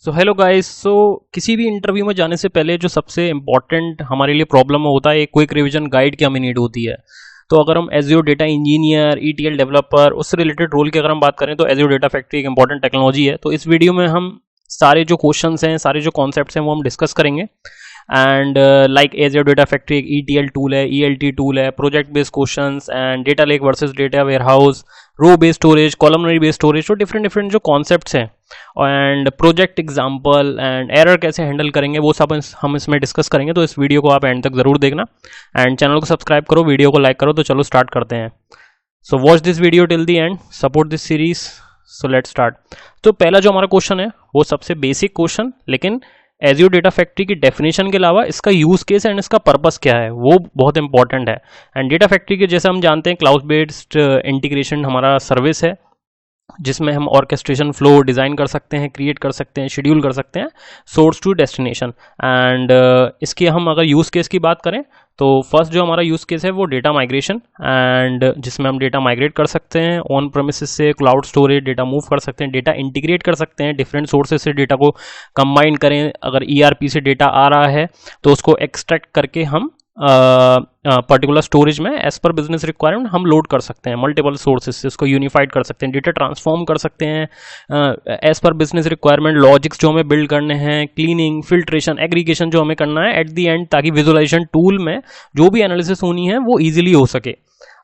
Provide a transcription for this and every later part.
So hello guys. किसी भी interview में जाने से पहले जो सबसे इम्पॉर्टेंट हमारे लिए प्रॉब्लम होता है, एक क्विक रिवीजन गाइड की हमें नीड होती है। तो अगर हम Azure data engineer, ETL developer, उससे रिलेटेड रोल की अगर हम बात करें तो एज़्योर डेटा फैक्ट्री एक इंपॉर्टेंट टेक्नोलॉजी है। तो इस वीडियो में हम सारे जो क्वेश्चंस हैं, सारे जो कॉन्सेप्ट्स हैं वो हम डिस्कस करेंगे। And like Azure data factory एक ईटीएल टूल है, ईएलटी टूल है, project based questions and data lake versus data warehouse, row based storage, columnar based storage, तो डिफरेंट जो कॉन्सेप्ट्स हैं and project example and error कैसे handle करेंगे वो सब हम इसमें डिस्कस करेंगे। तो इस वीडियो को आप एंड तक जरूर देखना एंड चैनल को सब्सक्राइब करो, वीडियो को लाइक करो। तो चलो स्टार्ट करते हैं। So watch this video till the and, support this series. So let's start. तो पहला जो हमारा क्वेश्चन है वो सबसे बेसिक क्वेश्चन, लेकिन एज़्योर डेटा फैक्ट्री की डेफिनेशन के अलावा इसका यूज केस एंड इसका पर्पस क्या है वो बहुत इंपॉर्टेंट है। एंड डेटा फैक्ट्री के जैसे हम जानते हैं क्लाउड बेस्ड इंटीग्रेशन हमारा सर्विस है, जिसमें हम ऑर्केस्ट्रेशन फ्लो डिज़ाइन कर सकते हैं, क्रिएट कर सकते हैं, शेड्यूल कर सकते हैं सोर्स टू डेस्टिनेशन। एंड इसके हम अगर यूज़ केस की बात करें तो फर्स्ट जो हमारा यूज़ केस है वो डेटा माइग्रेशन, एंड जिसमें हम डेटा माइग्रेट कर सकते हैं ऑन प्रेमिसेस से क्लाउड स्टोरेज, डेटा मूव कर सकते हैं, डेटा इंटीग्रेट कर सकते हैं, डिफरेंट सोर्सेज से डेटा को कंबाइन करें। अगर ईआरपी से डेटा आ रहा है तो उसको एक्सट्रैक्ट करके हम पर्टिकुलर स्टोरेज में एज पर बिजनेस रिक्वायरमेंट हम लोड कर सकते हैं, मल्टीपल सोर्सेज से उसको यूनिफाइड कर सकते हैं, डेटा ट्रांसफॉर्म कर सकते हैं as per business requirement, logics जो हमें बिल्ड करने हैं, क्लीनिंग, फिल्ट्रेशन, एग्रीगेशन जो हमें करना है एट दी एंड, ताकि विजुअलाइजेशन टूल में जो भी एनालिसिस होनी है वो ईजिली हो सके।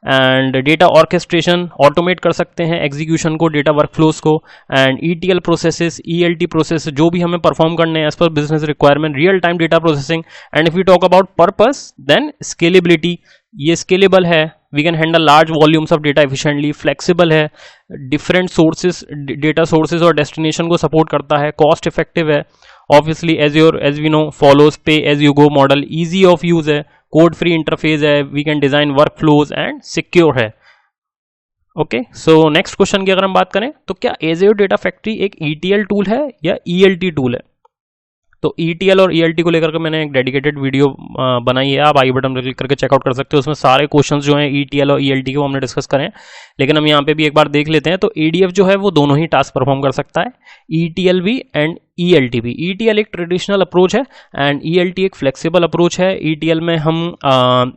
एंड डेटा ऑर्केस्ट्रेशन ऑटोमेट कर सकते हैं एग्जीक्यूशन को, डेटा वर्कफ्लोज को, and ETL processes, ELT process जो भी हमें परफॉर्म करने हैं as per business requirement, real time data processing. And if you talk about purpose then scalability, ये स्केलेबल है, we can handle large volumes of data efficiently, flexible है, different sources, data sources और destination को support करता है, cost effective है, obviously as we know follows pay as you go model, easy of use है, code free interface है, we can design workflows and secure है। Okay, so next question की अगर हम बात करें तो क्या एज़्योर डेटा फैक्ट्री एक ईटीएल टूल है या ईएलटी टूल है? तो ईटीएल और ईएलटी को लेकर के मैंने एक डेडिकेटेड वीडियो बनाई है, आप आई बटन पर क्लिक करके चेकआउट कर सकते हो। उसमें सारे क्वेश्चंस जो हैं ईटीएल और ईएलटी के वो हमने डिस्कस करें, लेकिन हम यहाँ पे भी एक बार देख लेते हैं। तो एडीएफ जो है वो दोनों ही टास्क परफॉर्म कर सकता है, ईटीएल भी एंड ईएलटी भी। ईटीएल एक ट्रेडिशनल अप्रोच है एंड ईएलटी एक फ्लेक्सिबल अप्रोच है। ईटीएल में हम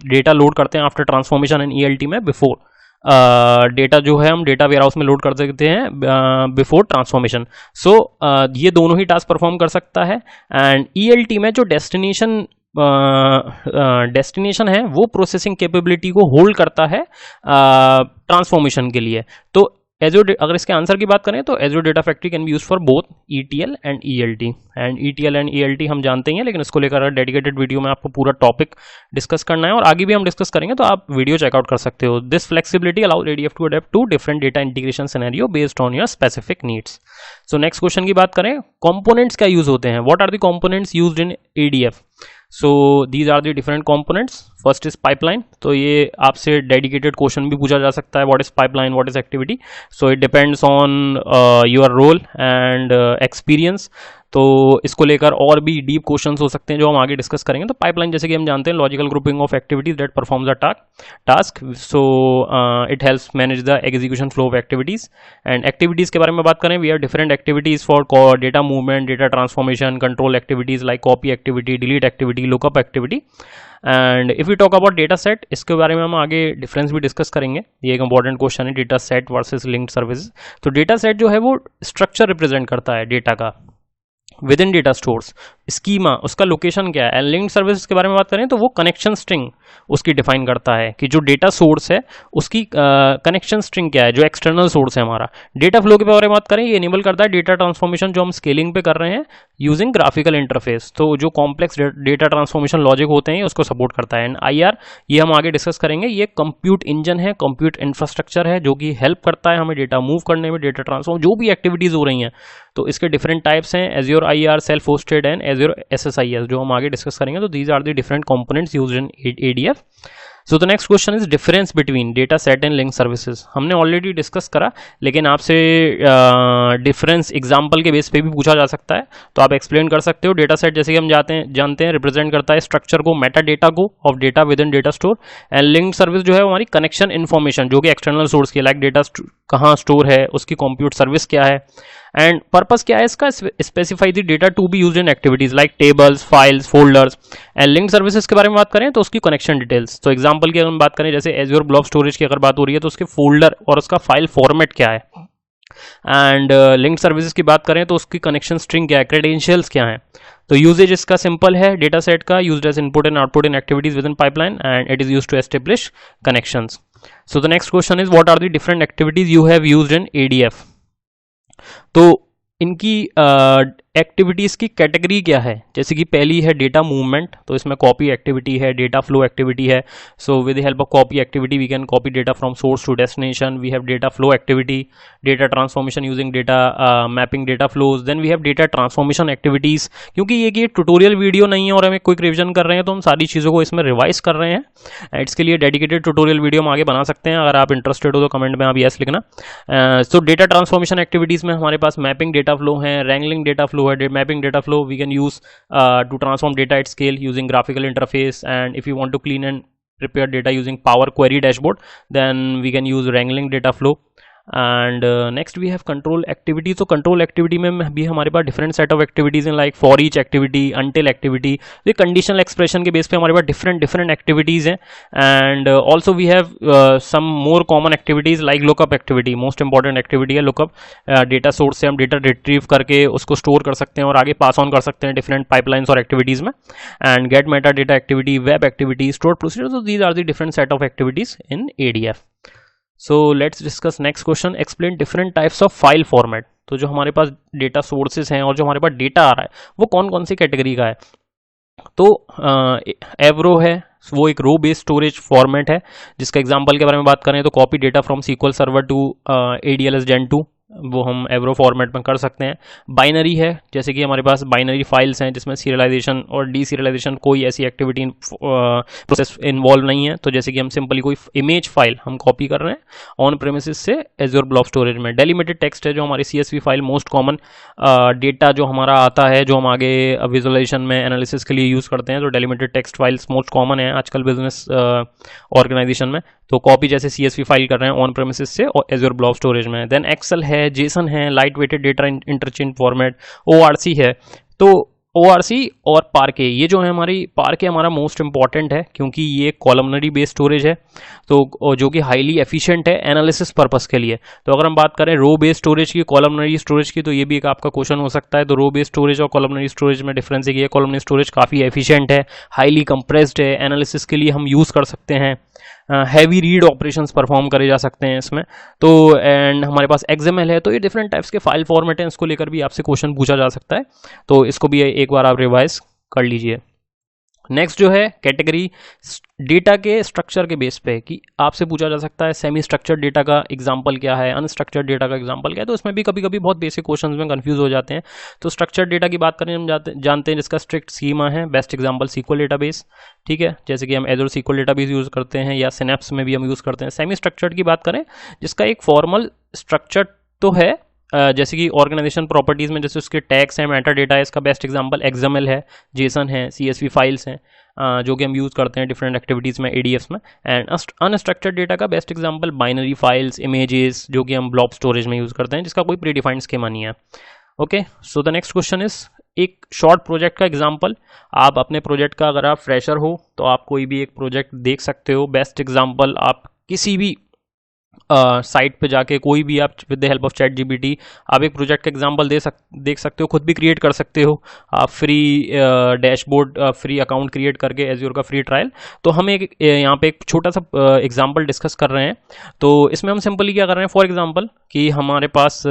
डेटा लोड करते हैं आफ्टर ट्रांसफॉर्मेशन एंड ईएलटी में बिफोर डेटा जो है हम डेटा वेयरहाउस में लोड कर सकते हैं बिफोर ट्रांसफॉर्मेशन। सो ये दोनों ही टास्क परफॉर्म कर सकता है। एंड ईएलटी में जो डेस्टिनेशन है वो प्रोसेसिंग कैपेबिलिटी को होल्ड करता है ट्रांसफॉर्मेशन के लिए। तो अगर इसके आंसर की बात करें तो Azure data factory can be use for both ETL and ELT. And ETL and ELT हम जानते ही हैं, लेकिन इसको लेकर डेडिकेटेड वीडियो में आपको पूरा टॉपिक डिस्कस करना है और आगे भी हम डिस्कस करेंगे, तो आप वीडियो चेकआउट कर सकते हो। This flexibility allows ADF to adapt to different data integration scenario based on your specific needs. So next question की बात करें, कंपोनेंट्स क्या यूज होते हैं, what are the components used in ADF? So these are the different components. First is pipeline. तो ये आपसे dedicated question भी पूछा जा सकता है, what is pipeline, what is activity. So it depends on your role and experience. तो इसको लेकर और भी डीप क्वेश्चंस हो सकते हैं जो हम आगे डिस्कस करेंगे। तो पाइपलाइन जैसे कि हम जानते हैं, logical grouping of activities that performs a task. So it helps manage the execution flow of activities. And activities के बारे में बात करें, we have different activities for data movement, data transformation, control activities like copy activity, delete activity, lookup activity. And if you talk about data set, इसके बारे में हम आगे डिफरेंस भी डिस्कस करेंगे। ये एक इंपॉर्टेंट क्वेश्चन है, data set versus linked services. तो डेटा सेट जो है वो स्ट्रक्चर रिप्रेजेंट करता है डेटा का with in data stores, schema उसका लोकेशन क्या है। एंड लिंक्ड सर्विसेज के बारे में बात करें तो वो कनेक्शन स्ट्रिंग उसकी डिफाइन करता है कि जो डेटा सोर्स है उसकी कनेक्शन स्ट्रिंग क्या है, जो एक्सटर्नल सोर्स है हमारा। डेटा फ्लो के बारे में बात करें, ये इनेबल करता है डेटा ट्रांसफॉर्मेशन जो हम स्केलिंग पे कर रहे हैं यूजिंग ग्राफिकल इंटरफेस। तो जो कॉम्प्लेक्स डेटा ट्रांसफॉर्मेशन लॉजिक होते हैं उसको सपोर्ट करता है। एंड आईआर ये हम आगे डिस्कस करेंगे, ये कंप्यूट इंजन है, कंप्यूट इंफ्रास्ट्रक्चर है जो कि हेल्प करता है हमें डेटा मूव करने में, डेटा ट्रांसफॉर्म जो भी एक्टिविटीज हो रही हैं। तो इसके डिफरेंट टाइप्स हैं, Azure IR, self hosted and Azure SSIS, जो हम आगे डिस्कस करेंगे। तो these are the different components used in ADF. So the next question is difference between data set and link services. हमने ऑलरेडी डिस्कस करा, लेकिन आपसे डिफरेंस एग्जांपल के बेस पे भी पूछा जा सकता है, तो आप एक्सप्लेन कर सकते हो। डेटा सेट जैसे कि हम जानते हैं रिप्रेजेंट करता है स्ट्रक्चर को, मेटा डेटा को of data with in data store. And link service जो है हमारी कनेक्शन इन्फॉर्मेशन जो कि एक्सटर्नल सोर्स की, लाइक डेटा कहाँ स्टोर है, उसकी कंप्यूट सर्विस क्या है। एंड पर्पस क्या है इसका, specify the data to be used in activities like tables, files, folders and link services के बारे में बात करें तो उसकी कनेक्शन डिटेल्स। तो एग्जांपल की अगर हम बात करें, जैसे एज्योर ब्लॉब स्टोरेज की अगर बात हो रही है तो उसके फोल्डर और उसका फाइल फॉर्मेट क्या है, एंड लिंक सर्विसेज की बात करें तो उसकी कनेक्शन स्ट्रिंग क्या है, क्रेडेंशियल्स क्या है। तो यूजेज इसका सिंपल है, डेटा सेट का used as input and output in activities with in pipeline and it is used to establish connections. So the next question is what are the different activities you have used in ADF. तो इनकी activities की category क्या है, जैसे कि पहली है data movement, तो इसमें कॉपी एक्टिविटी है, डेटा फ्लो एक्टिविटी है। So with the help of copy activity we can copy data from source to destination. We have data flow activity, data transformation using data mapping data flows. Then we have data transformation activities. क्योंकि ये tutorial video नहीं है और हमें quick revision कर रहे हैं, तो हम सारी चीज़ों को इसमें रिवाइज कर रहे हैं। इसके लिए डेडिकेटेड ट्यूटोरियल वीडियो हम आगे बना सकते हैं, अगर आप इंटरेस्टेड हो तो कमेंट में आप यस लिखना। सो डेटा ट्रांसफॉर्मेशन एक्टिविटीज में हमारे पास मैपिंग डेटा फ्लो है, रैंगलिंग डेटा फ्लो है। Mapping data flow we can use to transform data at scale using graphical interface, and if you want to clean and prepare data using Power Query dashboard, then we can use wrangling data flow. And next we have control activity. तो control activity में भी हमारे पास different set of activities हैं, like for each activity, until activity. ये conditional expression के base पे हमारे पास डिफरेंट एक्टिविटीज हैं। And also we have some more common activities like lookup activity. Most important activity है लुकअप। डेटा सोर्स से हम डेटा रिट्रीव करके उसको स्टोर कर सकते हैं और आगे पास ऑन कर सकते हैं डिफरेंट पाइपलाइंस और एक्टिविटीज में। And get meta data activity, web activity, store procedure. So these are the different set of activities in ADF. So let's discuss next question, explain different types of file format. तो जो हमारे पास data sources हैं और जो हमारे पास data आ रहा है वो कौन कौन सी कैटेगरी का है। तो एवरो है, वो एक रो बेस्ड स्टोरेज फॉर्मेट है, जिसका एग्जांपल के बारे में बात करें तो copy data from SQL server to ADLS Gen 2, वो हम एवरो फॉर्मेट में कर सकते हैं। बाइनरी है, जैसे कि हमारे पास बाइनरी फाइल्स हैं जिसमें सीरियलाइजेशन और डीसीरियलाइजेशन कोई ऐसी एक्टिविटी प्रोसेस इन्वॉल्व नहीं है। तो जैसे कि हम सिंपली कोई इमेज फाइल हम कॉपी कर रहे हैं ऑन प्रेमिसेस से एज्योर ब्लॉब स्टोरेज में। डेलिमिटेड टेक्स्ट है जो हमारी CSV file, most common data जो हमारा आता है जो हम आगे विजुअलाइजेशन में एनालिसिस के लिए यूज़ करते हैं। तो delimited text files most common है आजकल बिजनेस ऑर्गेनाइजेशन में। तो कॉपी जैसे CSV फाइल कर रहे हैं ऑन प्रेमिसेस से और एज्योर ब्लॉब स्टोरेज में। देन एक्सेल है, जेसन है, light weighted data interchange format, ORC है। तो ORC और पार्के, ये जो है हमारी पार्के हमारा मोस्ट इंपॉर्टेंट है क्योंकि ये कॉलमनरी बेस्ड स्टोरेज है, तो जो कि हाईली एफिशिएंट है एनालिसिस पर्पस के लिए। तो अगर हम बात करें रो बेस्ड स्टोरेज की, कॉलमनरी स्टोरेज की, तो ये भी एक आपका क्वेश्चन हो सकता है। तो रो बेस्ड स्टोरेज और कॉलमनरी स्टोरेज में डिफरेंस है कि कॉलमनरी स्टोरेज काफ़ी एफिशिएंट है, हाईली कंप्रेस्ड है, एनालिसिस के लिए हम यूज़ कर सकते हैं, हैवी रीड ऑपरेशंस परफॉर्म करे जा सकते हैं इसमें। तो एंड हमारे पास XML है। तो ये डिफरेंट टाइप्स के फाइल फॉर्मेट हैं, इसको लेकर भी आपसे क्वेश्चन पूछा जा सकता है, तो इसको भी एक बार आप रिवाइज कर लीजिए। नेक्स्ट जो है कैटेगरी डेटा के स्ट्रक्चर के बेस पे, कि आपसे पूछा जा सकता है सेमी स्ट्रक्चर्ड डेटा का एग्जांपल क्या है, अनस्ट्रक्चर्ड डेटा का एग्जांपल क्या है। तो इसमें भी कभी कभी बहुत बेसिक क्वेश्चंस में कंफ्यूज हो जाते हैं। तो स्ट्रक्चर्ड डेटा की बात करें हम जानते हैं जिसका स्ट्रिक्ट स्कीमा है। बेस्ट एग्जांपल SQL डेटाबेस, ठीक है, जैसे कि हम एजोर SQL डेटाबेस यूज़ करते हैं या सिनेप्स में भी हम यूज़ करते हैं। सेमी स्ट्रक्चर्ड की बात करें जिसका एक फॉर्मल स्ट्रक्चर तो है, जैसे कि ऑर्गेनाइजेशन प्रॉपर्टीज में जैसे उसके टैग्स हैं, मेटा डेटा है, इसका बेस्ट एग्जांपल XML है, जेसन है, CSV फाइल्स हैं, जो कि हम यूज़ करते हैं डिफरेंट एक्टिविटीज़ में, ADFs में। एंड अनस्ट्रक्चर्ड डेटा का best example binary files, images, जो कि हम ब्लॉब स्टोरेज में यूज़ करते हैं, जिसका कोई प्री डिफाइंड स्कीमा नहीं है। Okay, so the next question is एक शॉर्ट प्रोजेक्ट का एग्जांपल। आप अपने प्रोजेक्ट का, अगर आप फ्रेशर हो तो आप कोई भी एक प्रोजेक्ट देख सकते हो। बेस्ट एग्जांपल आप किसी भी साइट पे जाके कोई भी आप with the help of ChatGPT आप एक प्रोजेक्ट का एग्जांपल देख सकते हो, खुद भी क्रिएट कर सकते हो। आप free dashboard, free account create करके एज्योर का फ्री ट्रायल। तो हम एक यहाँ पे एक छोटा सा एग्जांपल डिस्कस कर रहे हैं। तो इसमें हम सिंपली क्या कर रहे हैं, फॉर एग्जांपल कि हमारे पास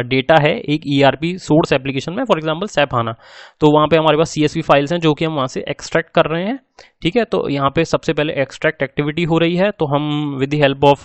डेटा है एक ERP सोर्स एप्लीकेशन में, फॉर एग्जांपल SAP HANA। तो वहाँ पे हमारे पास CSV फाइल्स हैं जो कि हम वहाँ से एक्सट्रैक्ट कर रहे हैं, ठीक है। तो यहाँ पे सबसे पहले एक्सट्रैक्ट एक्टिविटी हो रही है, तो हम with the help of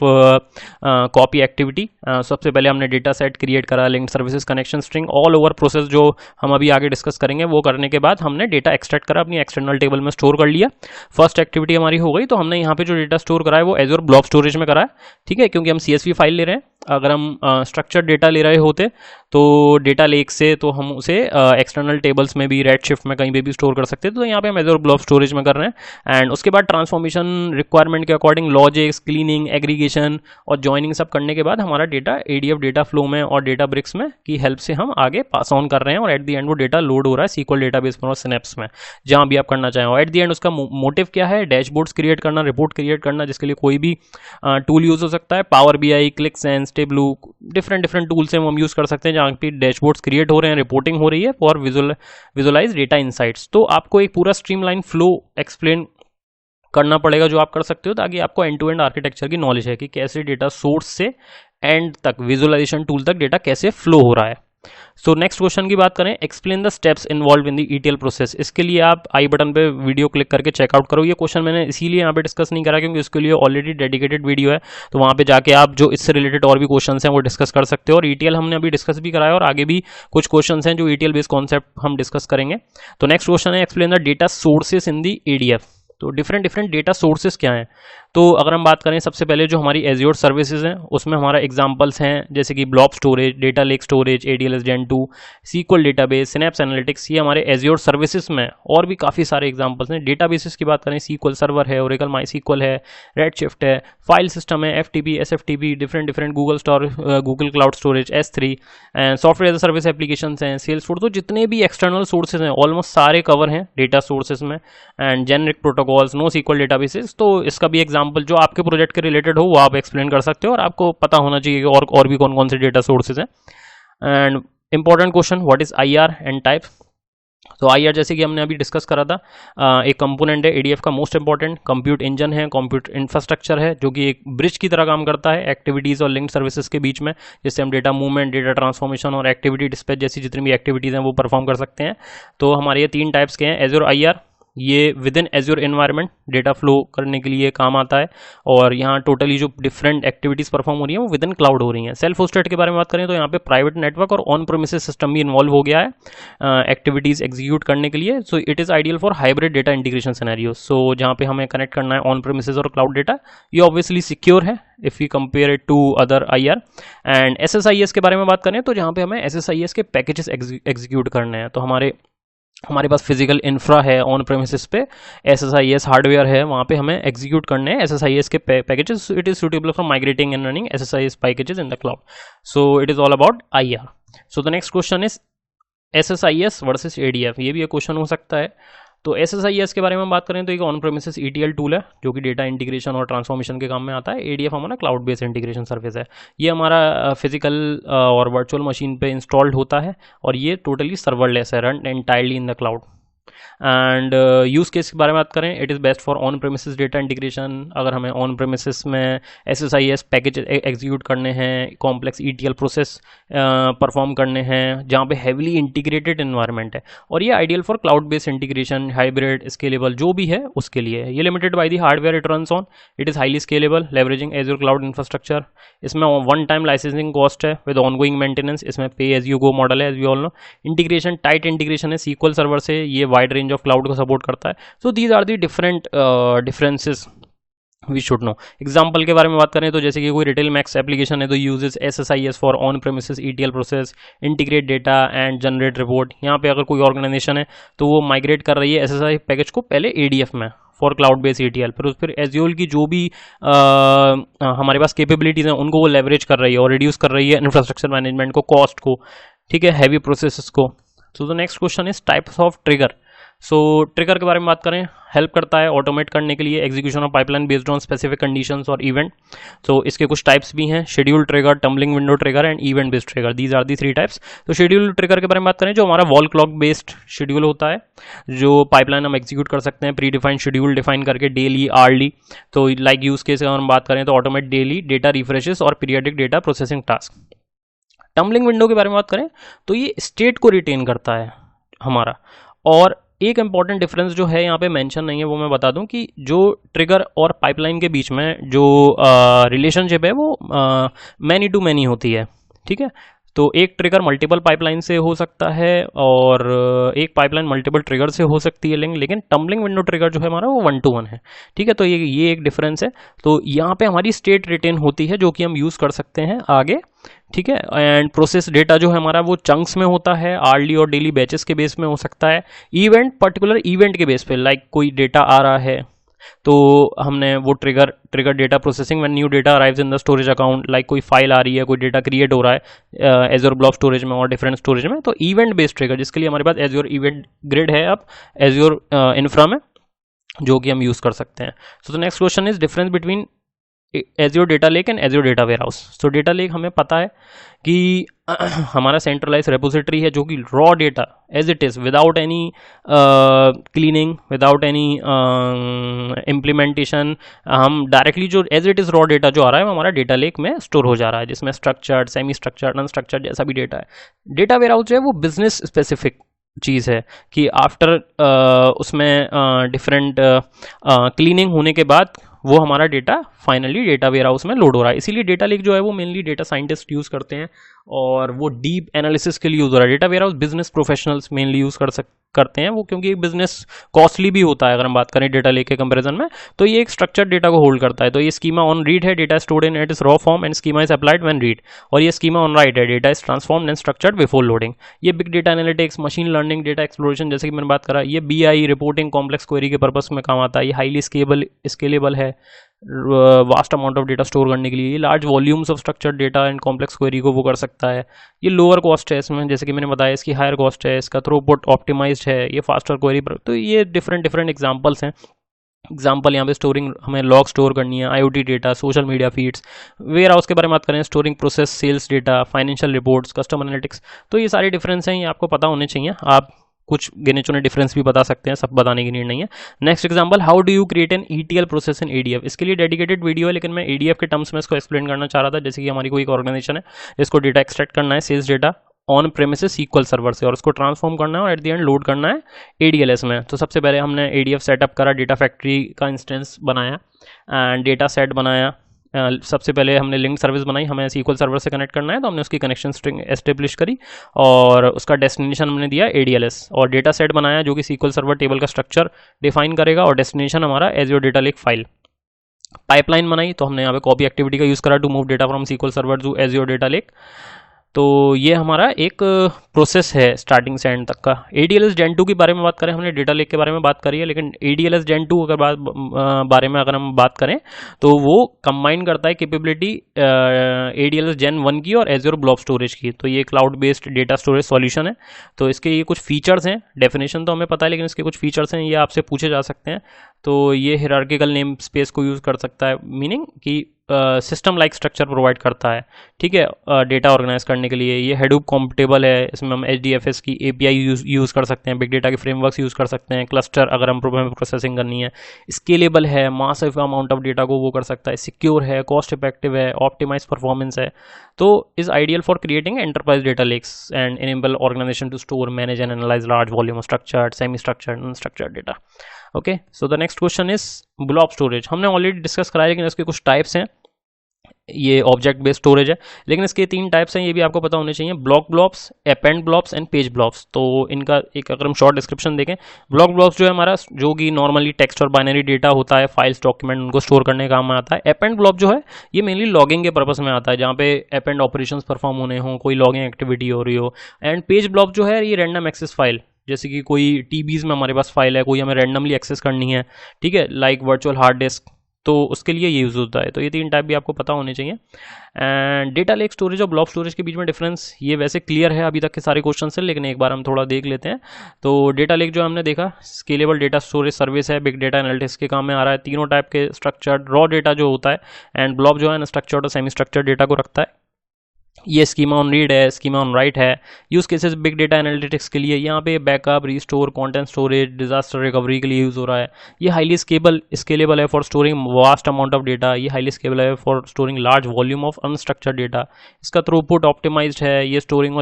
copy activity सबसे पहले हमने डेटा सेट क्रिएट करा, link services, connection string, all over process जो हम अभी आगे डिस्कस करेंगे। वो करने के बाद हमने डेटा एक्सट्रैक्ट करा, अपनी एक्सटर्नल टेबल में स्टोर कर लिया। फर्स्ट एक्टिविटी हमारी हो गई। तो हमने यहाँ पे जो डेटा स्टोर करा है वो एज्योर ब्लॉब स्टोरेज में करा है, ठीक है, क्योंकि हम CSV फाइल ले रहे हैं। अगर हम स्ट्रक्चर्ड डेटा ले रहे होते तो डेटा लेक से तो हम उसे एक्सटर्नल टेबल्स में भी, रेडशिफ्ट में कहीं पे भी स्टोर कर सकते थे। तो यहाँ पे हम एज़्योर ब्लॉब स्टोरेज में कर रहे हैं। एंड उसके बाद ट्रांसफॉर्मेशन रिक्वायरमेंट के अकॉर्डिंग लॉजिक्स, क्लीनिंग, एग्रीगेशन और जॉइनिंग सब करने के बाद हमारा डेटा एडीएफ डेटा फ्लो में और डेटा ब्रिक्स में की हेल्प से हम आगे पास ऑन कर रहे हैं, और एट द एंड वो डेटा लोड हो रहा है सीक्वल डेटाबेस में और सिनेप्स में, जहाँ भी आप करना चाहें। और एट द एंड उसका मोटिव क्या है? डैशबोर्ड्स क्रिएट करना, रिपोर्ट क्रिएट करना, जिसके लिए कोई भी टूल यूज हो सकता है। Power BI, click sense, tableau, different tools हैं वो हम यूज कर सकते हैं जहाँ पे डैशबोर्ड्स क्रिएट हो रहे हैं, रिपोर्टिंग हो रही है फॉर विजुअलाइज डेटा इनसाइट्स। तो आपको एक पूरा स्ट्रीमलाइन फ्लो एक्सप्लेन करना पड़ेगा जो आप कर सकते हो, ताकि आपको एंड टू एंड आर्किटेक्चर की नॉलेज है कि कैसे डेटा सोर्स से एंड तक, विजुअलाइजेशन टूल तक डेटा कैसे फ्लो हो रहा है। सो नेक्स्ट क्वेश्चन की बात करें, explain the steps involve in the ETL process. इसके लिए आप आई बटन पे वीडियो क्लिक करके चेकआउट करो। ये क्वेश्चन मैंने इसीलिए यहाँ पे डिस्कस नहीं करा क्योंकि उसके लिए ऑलरेडी डेडिकेटेड वीडियो है, तो वहाँ पे जाके आप जो इससे रिलेटेड और भी क्वेश्चन हैं वो डिस्कस कर सकते हो। और ईटीएल हमने अभी डिस्कस भी कराया और आगे भी कुछ क्वेश्चन हैं जो ईटीएल बेस्ड कॉन्सेप्ट हम डिस्कस करेंगे। तो नेक्स्ट क्वेश्चन है, explain the data sources in the ADF. तो डिफरेंट डेटा सोर्सेस क्या हैं? तो अगर हम बात करें, सबसे पहले जो हमारी एज्योर सर्विसेज हैं उसमें हमारा एग्जांपल्स हैं जैसे कि blob storage, data lake storage, ADLS gen 2, SQL database, Synapse analytics, ये हमारे एज्योर सर्विसेज में और भी काफ़ी सारे एग्जांपल्स हैं। डेटाबेसेस की बात करें, सीक्वल सर्वर है, ओरेकल माई सीक्वल है, रेडशिफ्ट है, फाइल सिस्टम है, FTP, SFTP, different Google store, Google cloud storage, S3, and software as a service applications हैं, सेल्सफोर्स। तो जितने भी एक्सटर्नल सोर्सेज हैं ऑलमोस्ट सारे कवर हैं डेटा सोर्सेज में। And generic protocols, NoSQL databases, तो इसका भी एग्जांपल जो आपके प्रोजेक्ट के रिलेटेड हो वो आप एक्सप्लेन कर सकते हो, और आपको पता होना चाहिए कि और भी कौन कौन से डेटा सोर्सेज हैं। And important question, what is IR and type. तो आईआर जैसे कि हमने अभी डिस्कस करा था, एक कंपोनेंट है एडीएफ का मोस्ट इंपॉर्टेंट, कंप्यूट इंजन है, कंप्यूट इंफ्रास्ट्रक्चर है जो कि एक ब्रिज की तरह काम करता है एक्टिविटीज़ और लिंक सर्विसेज के बीच में, जिससे हम डेटा मूवमेंट, डेटा ट्रांसफॉर्मेशन और एक्टिविटी डिस्पैच जैसी जितनी भी एक्टिविटीज़ हैं वो परफॉर्म कर सकते हैं। तो हमारे ये 3 टाइप्स के हैं। एज़्योर आईआर, ये with in azure environment data flow करने के लिए काम आता है, और यहाँ टोटली जो डिफरेंट एक्टिविटीज़ परफॉर्म हो रही हैं वो विद इन क्लाउड हो रही हैं। सेल्फ होस्टेड के बारे में बात करें तो यहाँ पे प्राइवेट नेटवर्क और ऑन प्रेमिसेस सिस्टम भी इन्वॉल्व हो गया है एक्टिविटीज़ एग्जीक्यूट करने के लिए। So it is ideal for hybrid data integration scenario. So जहाँ पे हमें कनेक्ट करना है ऑन प्रेमिसेस और क्लाउड डेटा, ये ऑब्वियसली सिक्योर है if you compare it to other IR. And SSIS के बारे में बात करें तो जहाँ पे हमें एसएसआईएस के पैकेजेस एग्जीक्यूट करने हैं, तो हमारे पास फिजिकल इंफ्रा है ऑन प्रेमिसेस पे, एसएसआईएस हार्डवेयर है, वहाँ पे हमें एग्जीक्यूट करने हैं एसएसआईएस के packages. It is suitable for migrating and running SSIS packages in the cloud. So it is all about IR. So the next question is SSIS versus ADF. ये भी एक क्वेश्चन हो सकता है। तो एसएसआईएस के बारे में बात करें तो एक ऑन प्रेमिसेस ईटीएल टूल है जो कि डेटा इंटीग्रेशन और ट्रांसफॉर्मेशन के काम में आता है। एडीएफ हमारा क्लाउड बेस्ड इंटीग्रेशन सर्विस है। ये हमारा फिजिकल और वर्चुअल मशीन पे इंस्टॉल्ड होता है, और ये टोटली सर्वरलेस है, run entirely in the cloud. And use case के बारे में बात करें, it is best for on premises data integration. अगर हमें ऑन प्रेमिसेस में एसएसआईएस पैकेज एग्जीक्यूट करने हैं, कॉम्प्लेक्स ईटीएल प्रोसेस परफॉर्म करने हैं जहाँ पे हैविली इंटीग्रेटेड एनवायरनमेंट है, और ये ideal for cloud based integration, hybrid, scalable जो भी है उसके लिए है। ये limited by the hardware it runs on, it is highly scalable, leveraging Azure cloud infrastructure. इसमें वन टाइम लाइसेंसिंग कॉस्ट है विद ऑनगोइंग मेंटेनेंस। इसमें pay as you go model है, as we all know. Integration, tight integration है SQL server से, ये wide range of cloud को support करता है। सो these are the different differences we should know. Example के बारे में बात करें तो जैसे कि कोई रिटेल मैक्स एप्लीकेशन है तो uses SSIS for on premises ETL process, integrate data and generate report. यहाँ पे अगर कोई ऑर्गेनाइजेशन है तो वो माइग्रेट कर रही है एसएसआई पैकेज को पहले एडीएफ में फॉर क्लाउड बेस्ड ईटीएल, फिर एज्योर की जो भी हमारे पास कैपेबिलिटीज़ हैं उनको वो लेवरेज कर रही है और रिड्यूस कर रही है इंफ्रास्ट्रक्चर मैनेजमेंट को, कॉस्ट को, ठीक है, हैवी प्रोसेसेस को। सो the next question is types of trigger. So trigger के बारे में बात करें, हेल्प करता है ऑटोमेट करने के लिए execution of pipeline based on specific conditions और इवेंट। तो इसके कुछ टाइप्स भी हैं, schedule trigger, tumbling window trigger and event based trigger. These are the 3 types. तो शेड्यूल ट्रिगर के बारे में बात करें, जो हमारा वॉल क्लॉक बेस्ड शेड्यूल होता है, जो पाइपलाइन हम एग्जीक्यूट कर सकते हैं प्री डिफाइंड शेड्यूल डिफाइन करके, डेली, आवर्ली। तो लाइक यूज केस अगर हम बात करें तो ऑटोमेट डेली डेटा रिफ्रेशेस और periodic data processing task. Tumbling window के बारे में बात करें तो ये स्टेट को रिटेन करता है हमारा। और एक इंपॉर्टेंट डिफरेंस जो है यहाँ पे मेंशन नहीं है वो मैं बता दूं कि जो ट्रिगर और पाइपलाइन के बीच में जो रिलेशनशिप है वो मैनी टू मैनी होती है, ठीक है। तो एक ट्रिगर मल्टीपल पाइपलाइन से हो सकता है और एक पाइपलाइन मल्टीपल ट्रिगर से हो सकती है, लेकिन टम्बलिंग विंडो ट्रिगर जो है हमारा वो 1 to 1 है। ठीक है, तो ये एक डिफरेंस है। तो यहाँ पे हमारी स्टेट रिटेन होती है जो कि हम यूज़ कर सकते हैं आगे। ठीक है, एंड प्रोसेस डेटा जो है हमारा वो चंक्स में होता है, आर्ली और डेली बैचेस के बेस में हो सकता है, इवेंट पर्टिकुलर इवेंट के बेस पे, लाइक कोई डेटा आ रहा है तो हमने वो trigger data processing when new data arrives in the storage account, like कोई फाइल आ रही है, कोई डेटा क्रिएट हो रहा है एज्योर ब्लॉब स्टोरेज में और डिफरेंट स्टोरेज में, तो इवेंट बेस्ड ट्रिगर, जिसके लिए हमारे पास एज्योर इवेंट ग्रिड है अब एज्योर इंफ्रा में, जो कि हम यूज कर सकते हैं। सो the next question is difference between azure data lake and azure data warehouse. So data lake हमें पता है कि हमारा सेंट्रलाइज रेपोजिटरी है जो कि raw data as it is without any cleaning, without any implementation, हम डायरेक्टली जो as it is raw data जो आ रहा है वो हमारा डेटा लेक में स्टोर हो जा रहा है, जिसमें स्ट्रक्चर्ड, सेमी स्ट्रक्चर्ड, अनस्ट्रक्चर्ड जैसा भी डेटा है। डेटा वेयरहाउस जो है वो बिजनेस स्पेसिफिक चीज़ है कि आफ्टर उसमें डिफरेंट क्लीनिंग होने के बाद वो हमारा डेटा फाइनली डेटा वेयरहाउस में लोड हो रहा है। इसीलिए डेटा लेक जो है वो मेनली डेटा साइंटिस्ट यूज़ करते हैं और वो डीप एनालिसिस के लिए यूज़ हो रहा है। Data warehouse business professionals mainly use करते हैं वो, क्योंकि बिजनेस कॉस्टली भी होता है अगर हम बात करें डेटा लेक के कंपैरिजन में। तो ये एक स्ट्रक्चर्ड डेटा को होल्ड करता है। तो ये स्कीमा ऑन रीड है, data stored in it is raw form and schema is applied when read, और ये स्कीमा ऑन राइट है, data is transformed and structured before loading. ये big data analytics, machine learning, data exploration जैसे कि मैंने बात करा, ये BI रिपोर्टिंग, कॉम्प्लेक्स क्वेरी के पर्पस में काम आता है। ये हाईली स्केलेबल है vast amount of data store करने के लिए। ये large volumes of structured data and complex query को वो कर सकता है। ये लोअर कॉस्ट है इसमें, जैसे कि मैंने बताया, इसकी हायर कॉस्ट है, इसका थ्रूपुट ऑप्टिमाइज्ड है, ये फास्टर क्वेरी पर। तो ये डिफरेंट एग्जांपल्स हैं। एग्जाम्पल यहाँ पे स्टोरिंग, हमें लॉग स्टोर करनी है, IoT data, social media feeds. Warehouse के बारे में बात करें, storing process, sales data, financial reports, customer analytics. तो ये सारे डिफरेंस हैं, ये आपको पता होने चाहिए। आप कुछ गिने चुने डिफरेंस भी बता सकते हैं, सब बताने की नीड नहीं है। Next example, how do you create an ETL process in ADF। इसके लिए डेडिकेटेड वीडियो है, लेकिन मैं ADF के टर्म्स में इसको एक्सप्लेन करना चाह रहा था। जैसे कि हमारी कोई ऑर्गेनाइजेशन है, इसको डेटा एक्सट्रैक्ट करना है, sales data on premises SQL server से, और उसको ट्रांसफॉर्म करना है और एट द एंड लोड करना है ADLS में। तो सबसे पहले हमने ADF सेटअप करा, डेटा फैक्ट्री का इंस्टेंस बनाया एंड डेटा सेट बनाया। सबसे पहले हमने लिंक सर्विस बनाई, हमें SQL सर्वर से कनेक्ट करना है, तो हमने उसकी कनेक्शन स्ट्रिंग एस्टेब्लिश करी और उसका डेस्टिनेशन हमने दिया ADLS, और डेटा सेट बनाया जो कि SQL सर्वर टेबल का स्ट्रक्चर डिफाइन करेगा, और डेस्टिनेशन हमारा Azure data lake file. Pipeline बनाई, तो हमने यहाँ पे कॉपी एक्टिविटी का यूज़ करा to move data from SQL server to Azure data lake. तो ये हमारा एक प्रोसेस है स्टार्टिंग से एंड तक का। ADLS Gen 2 के बारे में बात करें, हमने डेटा लेक के बारे में बात करी है, लेकिन ADLS Gen 2 अगर बारे में अगर हम बात करें तो वो कंबाइन करता है कैपेबिलिटी ADLS Gen 1 की और एज्योर ब्लॉब स्टोरेज की। तो ये cloud based data storage solution है। तो इसके ये कुछ फीचर्स हैं, डेफिनेशन तो हमें पता है, लेकिन इसके कुछ फीचर्स हैं, ये आपसे पूछे जा सकते हैं। तो ये हियरार्किकल नेम स्पेस को यूज़ कर सकता है, मीनिंग कि सिस्टम लाइक स्ट्रक्चर प्रोवाइड करता है। ठीक है, डेटा ऑर्गेनाइज करने के लिए। ये हेडूप कॉम्पेटेबल है, इसमें हम HDFS की API यूज़ कर सकते हैं, बिग डेटा के फ्रेमवर्क्स यूज़ कर सकते हैं, क्लस्टर अगर हम प्रोसेसिंग करनी है। स्केलेबल है, मासिव अमाउंट ऑफ डेटा को वो कर सकता है, सिक्योर है, कॉस्ट इफेक्टिव है, ऑप्टिमाइज परफॉर्मेंस है। तो is ideal for creating enterprise data lakes and enable organization to store, manage and analyze large volume of structured, semi structured, unstructured data. Okay, so the next question is blob storage. हमने already discuss कराया, लेकिन इसके कुछ types हैं। ये object based storage है, लेकिन इसके 3 टाइप्स हैं, ये भी आपको पता होने चाहिए, block blobs, append blobs and page blobs. तो इनका एक अगर हम शॉर्ट डिस्क्रिप्शन देखें, ब्लॉक ब्लॉब्स जो है हमारा, जो कि नॉर्मली टेक्स्ट और बाइनरी डेटा होता है, फाइल्स, डॉक्यूमेंट, उनको स्टोर करने का काम में आता है। अपेंड ब्लॉब जो है ये मेनली लॉगिंग के पर्पस में आता है, जहाँ पे अपेंड ऑपरेशंस परफॉर्म होने हों, कोई लॉगिंग एक्टिविटी हो रही हो। एंड पेज ब्लॉब जो है ये रैंडम एक्सेस फाइल, जैसे कि कोई TBs में हमारे पास फाइल है, कोई हमें रैंडमली एक्सेस करनी है, ठीक है, लाइक वर्चुअल हार्ड डिस्क, तो उसके लिए ये यूज़ होता है। तो ये 3 टाइप भी आपको पता होने चाहिए। एंड डेटा लेक स्टोरेज और ब्लॉब स्टोरेज के बीच में डिफरेंस, ये वैसे क्लियर है अभी तक के सारे क्वेश्चन से, लेकिन एक बार हम थोड़ा देख लेते हैं। तो डेटा लेक जो हमने देखा, स्केलेबल डेटा स्टोरेज सर्विस है, बिग डेटा एनालिटिक्स के काम में आ रहा है। तीनों टाइप के स्ट्रक्चर्ड रॉ डेटा जो होता है, एंड ब्लॉब जो है अनस्ट्रक्चर्ड और सेमी स्ट्रक्चर्ड डेटा को रखता है। ये स्कीमा ऑन रीड है, स्कीमा ऑन राइट है। Use cases big data analytics के लिए, यहाँ पे backup, restore, content storage, disaster recovery के लिए यूज़ हो रहा है। ये हाईली स्केलेबल है for storing vast amount of data. ये हाईली स्केलेबल है for storing large volume of unstructured data. इसका थ्रूपुट ऑप्टिमाइज्ड है, ये स्टोरिंग को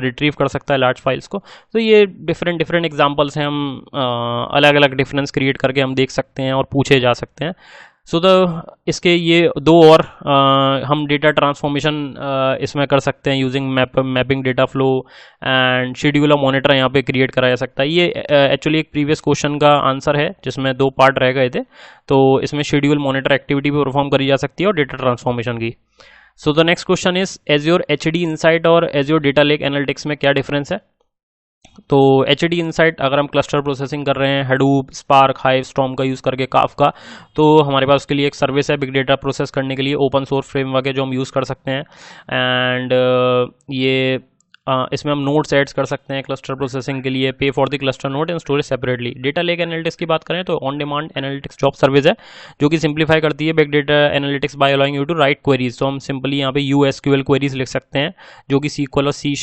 रिट्रीव कर सकता है लार्ज फाइल्स को। तो ये डिफरेंट एग्जाम्पल्स हैं, हम अलग अलग डिफरेंस क्रिएट करके हम देख सकते हैं और पूछे जा सकते हैं। सो इसके ये दो और हम डेटा ट्रांसफॉर्मेशन इसमें कर सकते हैं using mapping data flow and scheduler monitor यहाँ पे क्रिएट कराया जा सकता है। ये एक्चुअली एक प्रीवियस क्वेश्चन का आंसर है जिसमें दो पार्ट रह गए थे, तो इसमें शेड्यूल मॉनिटर एक्टिविटी भी परफॉर्म करी जा सकती है और डेटा ट्रांसफॉर्मेशन की। सो the next question is azure HD insight और एज्योर डेटा लेक एनालिटिक्स में क्या डिफरेंस है। तो एचडी इनसाइट अगर हम क्लस्टर प्रोसेसिंग कर रहे हैं हडूप, स्पार्क, हाइव, स्टॉर्म का यूज़ करके, काफका, तो हमारे पास उसके लिए एक सर्विस है बिग डेटा प्रोसेस करने के लिए, ओपन सोर्स फ्रेमवर्क है जो हम यूज़ कर सकते हैं। एंड ये इसमें हम नोट्स ऐड्स कर सकते हैं क्लस्टर प्रोसेसिंग के लिए, pay for the cluster node and storage separately. Data lake analytics की बात करें तो on demand analytics job service है जो कि सिंप्लीफाई करती है big data analytics by allowing you to write queries. तो हम सिंपली यहाँ पे यूएसक्यूएल क्वेरीज लिख सकते हैं जो कि SQL और C#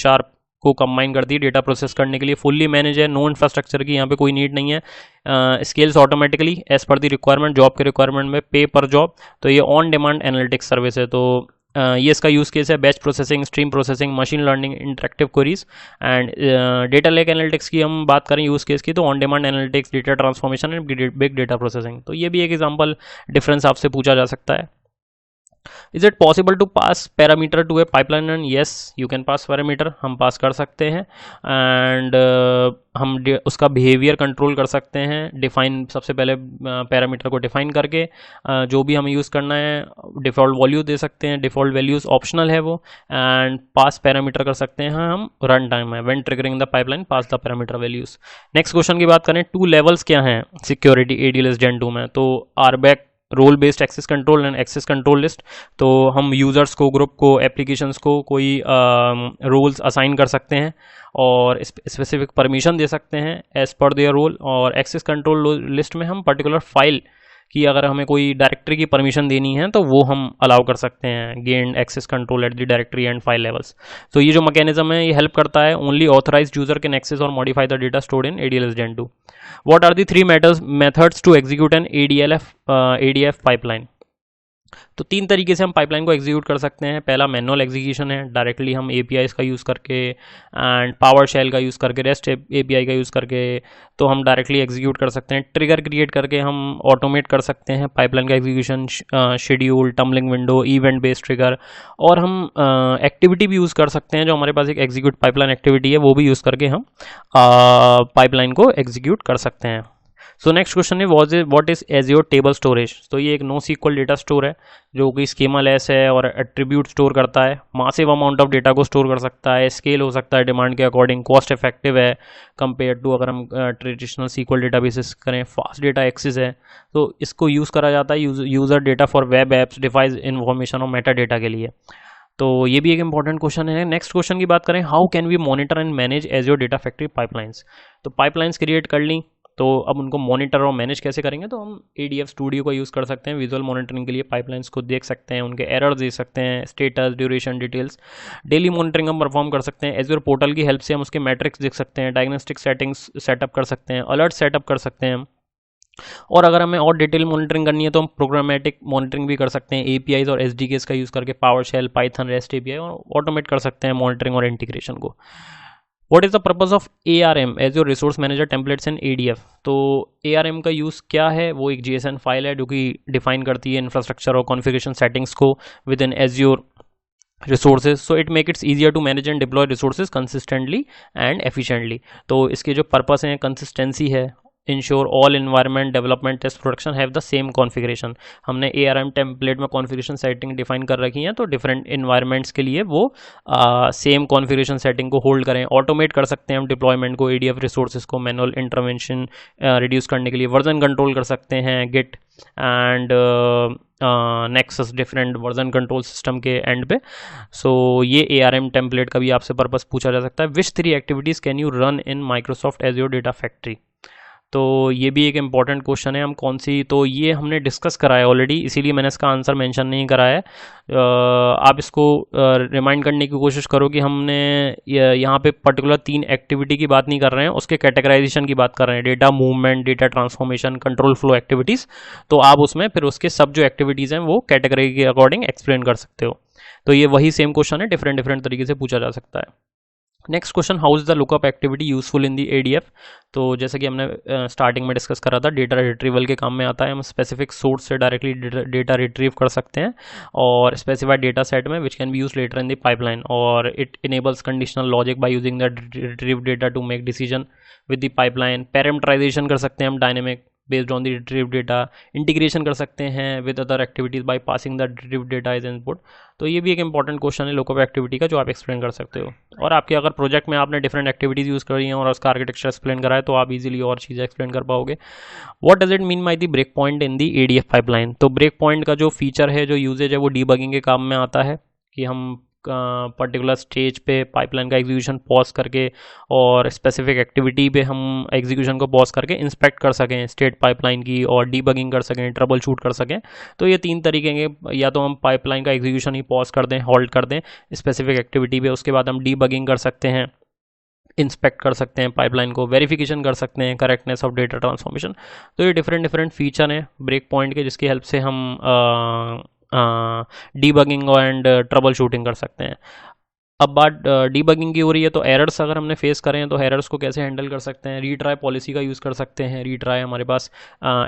को कंबाइन करती है डेटा प्रोसेस करने के लिए। फुल्ली मैनेज है, नो इंफ्रास्ट्रक्चर की यहाँ पे कोई नीड नहीं है। Scales automatically as per the requirement, job के रिक्वायरमेंट में, पे पर जॉब। तो ये ऑन डिमांड एनालिटिक्स सर्विस है। तो ये इसका यूज़ केस है batch processing, stream processing, machine learning, interactive queries. And data lake analytics की हम बात करें यूज़ केस की तो on demand analytics, data transformation and big data processing. तो ये भी एक एग्जाम्पल डिफरेंस आपसे पूछा जा सकता है। Is it possible to pass parameter to a pipeline? And yes, you can pass parameter, हम पास कर सकते हैं। एंड हम उसका बिहेवियर कंट्रोल कर सकते हैं। डिफाइन, सबसे पहले पैरामीटर को डिफाइन करके जो भी हमें यूज़ करना है डिफ़ॉल्ट वैल्यू दे सकते हैं, डिफ़ॉल्ट वैल्यूज़ ऑप्शनल है वो। एंड पास पैरामीटर कर सकते हैं हम रन टाइम है, when triggering the pipeline pass the parameter values. Next question की बात करें, टू लेवल्स क्या हैं सिक्योरिटी ADLS Gen 2 में? तो RBAC, role based access control and access control list. तो हम यूज़र्स को, ग्रुप को, एप्लीकेशंस को कोई रोल्स असाइन कर सकते हैं और स्पेसिफिक परमिशन दे सकते हैं एज पर देयर रोल। और एक्सेस कंट्रोल लिस्ट में हम पर्टिकुलर फाइल की अगर हमें कोई डायरेक्टरी की परमिशन देनी है तो वो हम अलाउ कर सकते हैं, gain access control at the directory and file levels. तो ये जो मैकेनिज्म है ये हेल्प करता है, only authorized user can access और modify the data stored in ADLS Gen 2। What are the 3 methods to execute an ADF pipeline? तो 3 तरीके से हम पाइपलाइन को एग्जीक्यूट कर सकते हैं। पहला मैनुअल एग्जीक्यूशन है, डायरेक्टली हम APIs का यूज़ करके एंड पावर शेल का यूज़ करके, रेस्ट API का यूज़ करके तो हम डायरेक्टली एग्जीक्यूट कर सकते हैं। ट्रिगर क्रिएट करके हम ऑटोमेट कर सकते हैं पाइपलाइन का execution, schedule, tumbling window, event based trigger. और हम एक्टिविटी भी यूज़ कर सकते हैं, जो हमारे पास एक एग्जीक्यूट पाइपलाइन एक्टिविटी है वो भी यूज़ करके हम पाइपलाइन को एग्जीक्यूट कर सकते हैं। सो नेक्स्ट क्वेश्चन है what is azure table storage? तो ये एक NoSQL डेटा स्टोर है जो कि स्कीमा लेस है और एट्रीब्यूट स्टोर करता है, मासिव अमाउंट ऑफ डेटा को स्टोर कर सकता है, स्केल हो सकता है डिमांड के अकॉर्डिंग, कॉस्ट इफेक्टिव है कंपेयर टू अगर हम ट्रेडिशनल SQL डेटाबेसेस करें, फास्ट डेटा एक्सेस है। तो इसको यूज़ करा जाता है user data for web apps, device information और मेटा डेटा के लिए। तो ये भी एक इंपॉर्टेंट क्वेश्चन है। नेक्स्ट क्वेश्चन की बात करें, how can we monitor and manage azure data factory pipelines? तो पाइपलाइंस क्रिएट कर ली, तो अब उनको मॉनिटर और मैनेज कैसे करेंगे? तो हम ADF स्टूडियो का यूज़ कर सकते हैं विजुअल मॉनिटरिंग के लिए। पाइपलाइंस को देख सकते हैं, उनके एरर्स देख सकते हैं, status, duration, details. Daily monitoring हम परफॉर्म कर सकते हैं। एज्योर पोर्टल की हेल्प से हम उसके मैट्रिक्स देख सकते हैं, डायग्नोस्टिक सेटिंग्स सेटअप कर सकते हैं, अलर्ट सेटअप कर सकते हैं। और अगर हमें और डिटेल मॉनिटरिंग करनी है तो हम प्रोग्रामेटिक मॉनिटरिंग भी कर सकते हैं, APIs और SDKs का यूज़ करके, power shell, Python, rest API, और ऑटोमेट कर सकते हैं मॉनिटरिंग और इंटीग्रेशन को। What is the purpose of ARM as your resource manager templates in ADF? तो ARM का यूज़ क्या है? वो एक JSON फाइल है जो कि डिफाइन करती है इंफ्रास्ट्रक्चर और कॉन्फ़िगरेशन सेटिंग्स को with in Azure resources, so it make it's easier to manage and deploy resources consistently and efficiently. तो इसके जो पर्पस हैं, कंसिस्टेंसी है, ensure all environment, development, test, production have the same configuration. हमने ARM template में configuration setting define कर रखी हैं, तो डिफरेंट इन्वायरमेंट्स के लिए वो सेम कॉन्फ़िगरेशन सेटिंग को होल्ड करें। ऑटोमेट कर सकते हैं हम डिप्लॉयमेंट को, ADF रिसोर्सेज को मैनुअल इंटरवेंशन रिड्यूस करने के लिए। वर्जन कंट्रोल कर सकते हैं Git and Nexus, different version control system के एंड पे। सो ये ARM टेम्पलेट का भी आपसे पर्पस पूछा जा सकता है। विच 3 activities can you run in Microsoft azure data factory? तो ये भी एक इम्पॉर्टेंट क्वेश्चन है। हम कौन सी, तो ये हमने डिस्कस करा है ऑलरेडी, इसीलिए मैंने इसका आंसर मेंशन नहीं करा है। आप इसको रिमाइंड करने की कोशिश करो कि हमने यहाँ पे पर्टिकुलर 3 एक्टिविटी की बात नहीं कर रहे हैं, उसके कैटेगराइजेशन की बात कर रहे हैं, data movement, data transformation, control flow activities. तो आप उसमें फिर उसके सब जो एक्टिविटीज़ हैं वो कैटेगरी के अकॉर्डिंग एक्सप्लेन कर सकते हो। तो ये वही सेम क्वेश्चन है, डिफरेंट तरीके से पूछा जा सकता है। Next question, how is the lookup activity useful in the ADF. तो जैसे कि हमने स्टार्टिंग में डिस्कस करा था, डेटा रिट्रीवल के काम में आता है। हम स्पेसिफिक सोर्स से डायरेक्टली डेटा रिट्रीव कर सकते हैं और स्पेसिफाइड डेटा सेट में, which can be use later in the pipeline, और it enables conditional logic by using the retrieve data to make decision with the pipeline. Parameterization कर सकते हैं हम dynamic based on the retrieve data. Integration कर सकते हैं with other activities by passing the retrieve data as input. तो ये भी एक इंपॉर्टेंट क्वेश्चन है लुकअप एक्टिविटी का, जो आप एक्सप्लेन कर सकते हो। और आपके अगर प्रोजेक्ट में आपने डिफरेंट एक्टिविटीज यूज करी हैं और उसका आर्किटेक्चर एक्सप्लेन करा है, तो आप इजीली और चीज़ें एक्सप्लेन कर पाओगे। What does it mean by the break point in the ADF pipeline. तो ब्रेक पॉइंट का जो फीचर है, जो यूजेज है, वो डीबगिंग के काम में आता है कि हम पर्टिकुलर स्टेज पे पाइपलाइन का एग्जीक्यूशन पॉज करके और स्पेसिफिक एक्टिविटी पे हम एग्जीक्यूशन को पॉज करके इंस्पेक्ट कर सकें स्टेट पाइपलाइन की, और डीबगिंग कर सकें, ट्रबल शूट कर सकें। तो ये तीन तरीके के, या तो हम पाइपलाइन का एग्जीक्यूशन ही पॉज कर दें, होल्ड कर दें स्पेसिफिक एक्टिविटी पे, उसके बाद हम डीबगिंग कर सकते हैं, इंस्पेक्ट कर सकते हैं पाइपलाइन को, वेरिफिकेशन कर सकते हैं करेक्टनेस ऑफ डेटा ट्रांसफॉर्मेशन। तो ये डिफरेंट फीचर हैं ब्रेक पॉइंट के, जिसकी हेल्प से हम डीबगिंग एंड ट्रबल शूटिंग कर सकते हैं। अब बात डीबगिंग की हो रही है, तो एरर्स अगर हमने फेस करें तो एरर्स को कैसे हैंडल कर सकते हैं। रीट्राई पॉलिसी का यूज़ कर सकते हैं। रीट्राई हमारे पास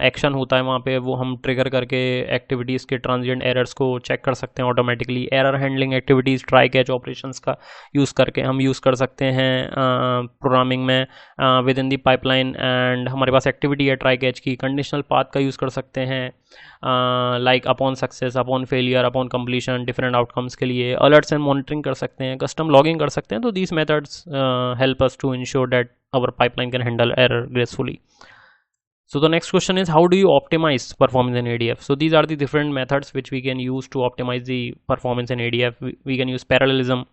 एक्शन होता है वहाँ पे, वो हम ट्रिगर करके एक्टिविटीज़ के ट्रांजिएंट एरर्स को चेक कर सकते हैं automatically. Error handling activities try catch operations का यूज़ करके हम यूज़ कर सकते हैं प्रोग्रामिंग में with in the pipeline. And हमारे पास एक्टिविटी है ट्राई कैच की, कंडीशनल पाथ का यूज़ कर सकते हैं, like upon success, upon failure, upon completion, different outcomes के लिए। अलर्ट्स एंड मॉनिटरिंग कर सकते हैं, कस्टम लॉगिंग कर सकते हैं। तो these methods help us to ensure that our pipeline can handle error gracefully. So the next question is, how do you optimize performance in ADF? So these are the different methods which we can use to optimize the performance in ADF. We can use parallelism.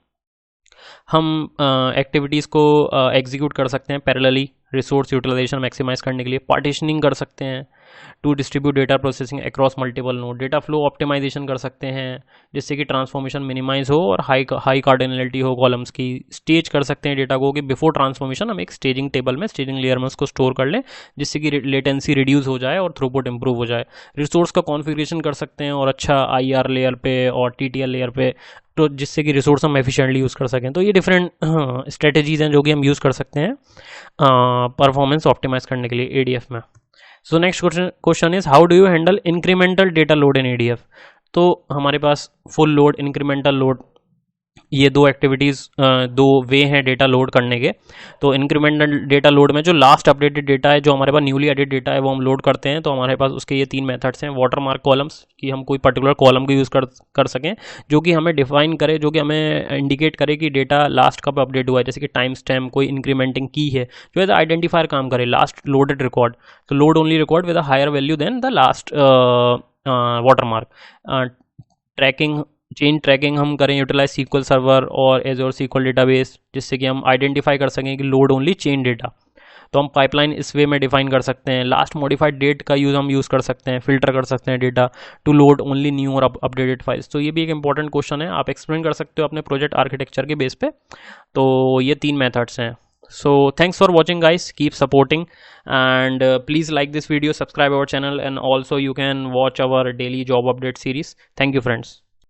हम activities को execute कर सकते हैं parallelly resource utilisation maximise करने के लिए। Partitioning कर सकते हैं to distribute data processing across multiple node. Data flow optimization कर सकते हैं जिससे कि ट्रांसफॉर्मेशन मिनिमाइज हो और हाई कार्डिनलिटी हो कॉलम्स की। स्टेज कर सकते हैं डेटा को कि बिफोर ट्रांसफॉर्मेशन हम एक स्टेजिंग टेबल में, स्टेजिंग लेयर में उसको स्टोर कर लें, जिससे कि लेटेंसी रिड्यूस हो जाए और थ्रूपुट इंप्रूव हो जाए। रिसोर्स का कॉन्फ़िगरेशन कर सकते हैं और अच्छा IR लेयर पे और TTL लेयर पे, तो जिससे कि रिसोर्स हम एफिशिएंटली यूज़ कर सकें। तो ये डिफरेंट स्ट्रेटेजीज हैं जो कि हम यूज़ कर सकते हैं परफॉर्मेंस ऑप्टिमाइज करने के लिए ADF में। सो next question is, how do you handle incremental data load in ADF। तो हमारे पास फुल लोड, इंक्रीमेंटल लोड, ये दो एक्टिविटीज़, दो वे हैं डेटा लोड करने के। तो इंक्रीमेंटल डेटा लोड में जो लास्ट अपडेटेड डेटा है, जो हमारे पास न्यूली एडिट डेटा है, वो हम लोड करते हैं। तो हमारे पास उसके ये तीन मेथड्स हैं। वाटरमार्क कॉलम्स, कि हम कोई पर्टिकुलर कॉलम को यूज़ कर सकें जो कि हमें डिफाइन करे, जो कि हमें इंडिकेट करे कि डेटा लास्ट कब अपडेट हुआ है, जैसे कि टाइम स्टैम्प, कोई इंक्रीमेंटिंग की है जो एज आइडेंटिफायर काम करे, लास्ट लोडेड रिकॉर्ड। तो load only record with a higher value than the last watermark. Tracking, change tracking हम करें यूटिलाइज SQL सर्वर और एज़ोर SQL डेटाबेस, जिससे कि हम आइडेंटिफाई कर सकें कि लोड ओनली चेन डेटा। तो हम पाइपलाइन इस वे में डिफाइन कर सकते हैं। लास्ट मॉडिफाइड डेट का हम यूज़ कर सकते हैं, फिल्टर कर सकते हैं data to load only new और अपडेटेड फाइल्स। तो ये भी एक इंपॉर्टेंट क्वेश्चन है, आप एक्सप्लेन कर सकते हो अपने प्रोजेक्ट आर्किटेक्चर के बेस पे। तो ये तीन मेथड्स हैं। So thanks for watching guys, keep supporting and please like this video, subscribe our channel, and also you can watch our daily job update series. Thank you friends.